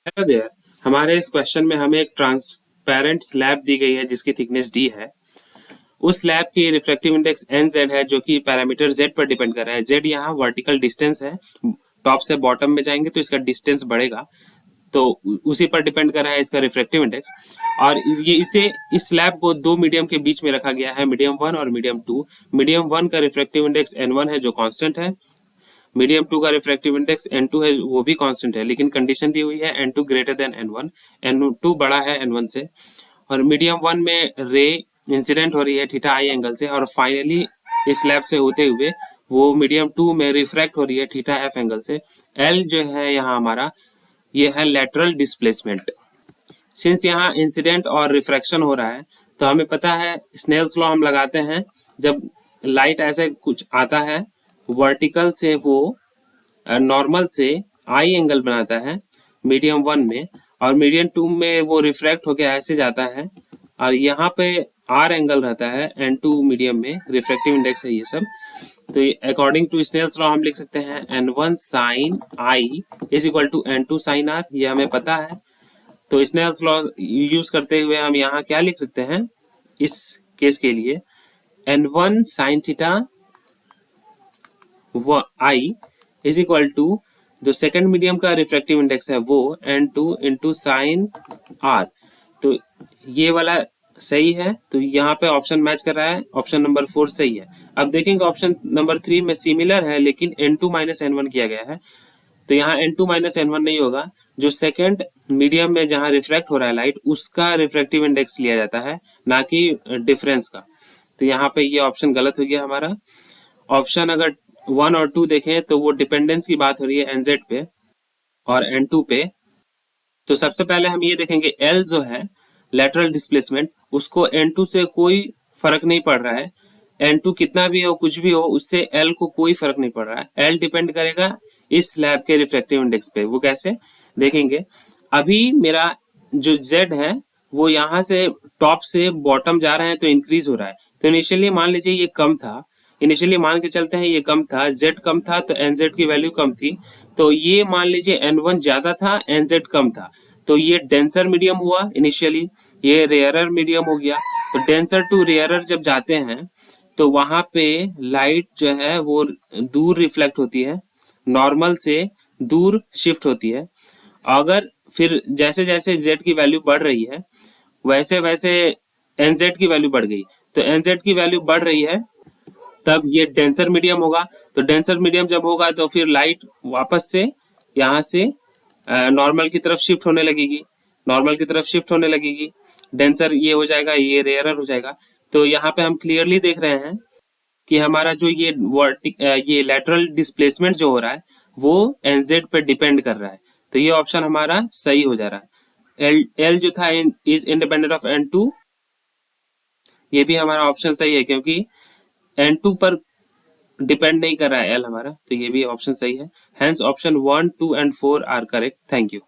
Hello there. हमारे इस question में हमें एक ट्रांसपेरेंट स्लैब दी गई है जिसकी थिकनेस d है। उस स्लैब की रिफ्रैक्टिव इंडेक्स nz है जो कि पैरामीटर z पर डिपेंड कर रहा है। z यहाँ वर्टिकल डिस्टेंस है, टॉप से बॉटम में जाएंगे तो इसका डिस्टेंस बढ़ेगा, तो उसी पर डिपेंड कर रहा है इसका रिफ्रैक्टिव इंडेक्स। और ये इस स्लैब को दो मीडियम के बीच में रखा गया है, मीडियम 1 और मीडियम 2। मीडियम 1 का रिफ्रैक्टिव इंडेक्स n1 है जो कांस्टेंट है, मीडियम 2 का रिफ्रैक्टिव इंडेक्स n2 है, वो भी कांस्टेंट है, लेकिन कंडीशन दी हुई है n2 greater than n1, n2 बड़ा है n1 से। और मीडियम 1 में रे इंसिडेंट हो रही है थीटा आई एंगल से, और फाइनली इस स्लैब से होते हुए वो मीडियम 2 में रिफ्रैक्ट हो रही है थीटा एफ एंगल से। एल जो है यहाँ हमारा ये है लेटरल डिस्प्लेसमेंट। सिंस यहाँ इंसिडेंट और रिफ्रैक्शन हो रहा है तो हमें पता है स्नेल्स लॉ हम लगाते हैं, जब लाइट ऐसे कुछ आता है वर्टिकल से वो नॉर्मल से आई एंगल बनाता है मीडियम 1 में, और मीडियम 2 में वो रिफ्रैक्ट होकर ऐसे जाता है, और यहाँ पे आर एंगल रहता है n2 मीडियम में, रिफ्रैक्टिव इंडेक्स है ये सब। तो अकॉर्डिंग टू स्नेल्स लॉ हम लिख सकते हैं n1 sine I is equal to n2 sine R, ये हमें पता है। तो स्नेल्स लॉ यूज करते हुए हम यहाँ क्या लिख सकते हैं इस केस के लिए, n1 sine theta I is equal to जो सेकंड मीडियम का रिफ्रैक्टिव इंडेक्स है वो n2 इंटू साइन आर। तो ये वाला सही है, तो यहाँ पे ऑप्शन मैच कर रहा है, ऑप्शन नंबर 4 सही है। अब देखेंगे ऑप्शन नंबर 3 में सिमिलर है लेकिन n2 माइनस n1 किया गया है, तो यहाँ n2 माइनस n1 नहीं होगा। जो सेकंड मीडियम में जहाँ रिफ्रैक्ट हो रहा है लाइट उसका रिफ्रैक्टिव इंडेक्स लिया जाता है, ना कि डिफरेंस का। तो यहाँ पे ये ऑप्शन गलत हो गया हमारा। ऑप्शन अगर 1 और 2 देखें तो वो डिपेंडेंस की बात हो रही है nz पे और n2 पे। तो सबसे पहले हम ये देखेंगे L जो है लेटरल डिस्प्लेसमेंट, उसको n2 से कोई फर्क नहीं पड़ रहा है। n2 कितना भी हो कुछ भी हो उससे L को कोई फर्क नहीं पड़ रहा है। L डिपेंड करेगा इस स्लैब के रिफ्रैक्टिव इंडेक्स पे। वो कैसे देखेंगे, अभी मेरा जो Z है वो यहाँ से टॉप से बॉटम जा रहा है तो इंक्रीज हो रहा है। तो इनिशियली मान लीजिए ये कम था, इनिशियली मान के चलते हैं ये कम था, Z कम था तो nz की वैल्यू कम थी। तो ये मान लीजिए n1 ज्यादा था nz कम था, तो ये डेंसर मीडियम हुआ इनिशियली, ये रेयरर मीडियम हो गया। तो डेंसर टू रेयरर जब जाते हैं तो वहां पे लाइट जो है वो दूर रिफ्लेक्ट होती है, नॉर्मल से दूर शिफ्ट होती है। अगर फिर जैसे जैसे z की वैल्यू बढ़ रही है वैसे वैसे nz की वैल्यू बढ़ गई, तो nz की वैल्यू बढ़ रही है तब ये डेंसर मीडियम होगा। तो डेंसर मीडियम जब होगा तो फिर लाइट वापस से यहाँ से नॉर्मल की तरफ शिफ्ट होने लगेगी, नॉर्मल की तरफ शिफ्ट होने लगेगी, डेंसर ये हो जाएगा, ये रेयरर हो जाएगा। तो यहाँ पे हम क्लियरली देख रहे हैं कि हमारा जो ये लेटरल डिस्प्लेसमेंट जो हो रहा है वो nz पे डिपेंड कर रहा है। तो ये ऑप्शन हमारा सही हो जा रहा है। L जो था इज इंडिपेंडेंट ऑफ n2, ये भी हमारा ऑप्शन सही है क्योंकि n2 पर डिपेंड नहीं कर रहा है L हमारा, तो ये भी ऑप्शन सही है। Hence option 1, 2 and 4 are correct. Thank you.